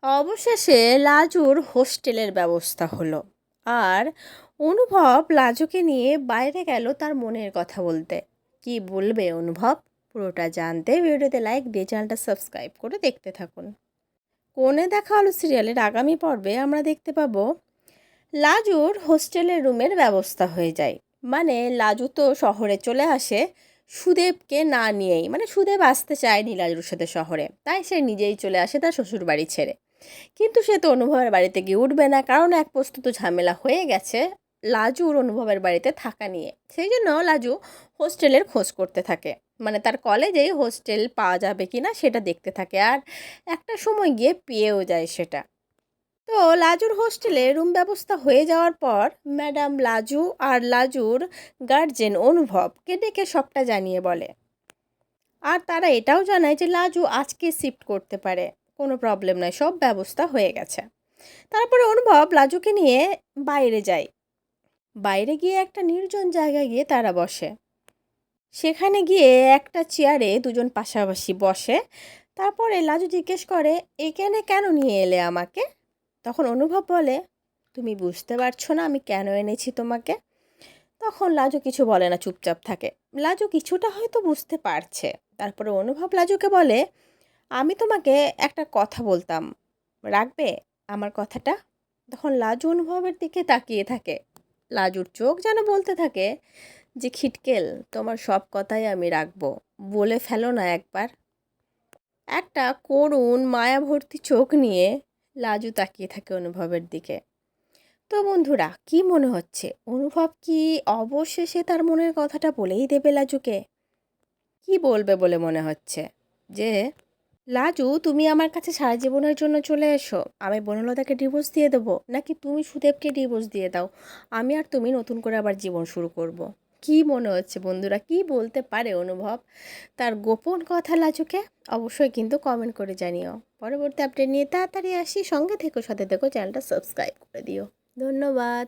অবশেষে লাজুর হোস্টেলের ব্যবস্থা হলো। আর অনুভব লাজুকে নিয়ে বাইরে গেল তার মনের কথা বলতে। কি বলবে অনুভব? পুরোটা জানতে ভিডিওতে লাইক দিয়ে চ্যানেলটা সাবস্ক্রাইব করে দেখতে থাকুন। কোণে দেখা হলো সিরিয়ালের আগামী পর্বে আমরা দেখতে পাবো লাজুর হোস্টেলের রুমের ব্যবস্থা হয়ে যায়। মানে লাজু তো শহরে চলে আসে সুদেবকে না নিয়েই, মানে সুদেব আসতে চায়নি লাজুর সাথে শহরে, তাই সে নিজেই চলে আসে তার শ্বশুর বাড়ি ছেড়ে। কিন্তু সে তো অনুভবের বাড়িতে গিয়ে উঠবে না, কারণ এক প্রস্তুত ঝামেলা হয়ে গেছে লাজুর অনুভবের বাড়িতে থাকা নিয়ে। সেই জন্য লাজু হোস্টেলের খোঁজ করতে থাকে, মানে তার কলেজেই হোস্টেল পাওয়া যাবে কি না সেটা দেখতে থাকে। আর একটা সময় গিয়ে পেয়েও যায় সেটা। তো লাজুর হোস্টেলে রুম ব্যবস্থা হয়ে যাওয়ার পর ম্যাডাম লাজু আর লাজুর গার্জেন অনুভবকে ডেকে সবটা জানিয়ে বলে। আর তারা এটাও জানায় যে লাজু আজকে শিফট করতে পারে, কোনো প্রবলেম নয়, সব ব্যবস্থা হয়ে গেছে। তারপরে অনুভব লাজুকে নিয়ে বাইরে যায়। বাইরে গিয়ে একটা নির্জন জায়গায় গিয়ে তারা বসে। সেখানে গিয়ে একটা চেয়ারে দুজন পাশাপাশি বসে। তারপরে লাজু জিজ্ঞেস করে, এখানে কেন নিয়ে এলে আমাকে? তখন অনুভব বলে, তুমি বুঝতে পারছো না আমি কেন এনেছি তোমাকে? তখন লাজু কিছু বলে না, চুপচাপ থাকে। লাজু কিছুটা হয়তো বুঝতে পারছে। তারপরে অনুভব লাজুকে বলে, আমি তোমাকে একটা কথা বলতাম, রাখবে আমার কথাটা? তখন লাজু অনুভবের দিকে তাকিয়ে থাকে। লাজুর চোখ যেন বলতে থাকে যে, খিটকেল, তোমার সব কথাই আমি রাখবো, বলে ফেলো না একবার। একটা করুণ মায়াভর্তি চোখ নিয়ে লাজু তাকিয়ে থাকে অনুভবের দিকে। তো বন্ধুরা, কি মনে হচ্ছে, অনুভব কি অবশেষে তার মনের কথাটা বলেই দেবে লাজুকে? কি বলবে বলে মনে হচ্ছে? যে, লাজু তুমি আমার কাছে সারা জীবনের জন্য চলে এসো, আমি বনলতাকে ডিভোর্স দিয়ে দেবো, নাকি তুমি সুদেবকে ডিভোর্স দিয়ে দাও, আমি আর তুমি নতুন করে আবার জীবন শুরু করব। কি মনে হচ্ছে বন্ধুরা, কি বলতে পারে অনুভব তার গোপন কথা লাজুকে? অবশ্যই কিন্তু কমেন্ট করে জানিও। পরবর্তী আপডেট নিয়ে তাড়াতাড়ি আসি, সঙ্গে থেকো, সাথে থেকো, চ্যানেলটা সাবস্ক্রাইব করে দিও। ধন্যবাদ।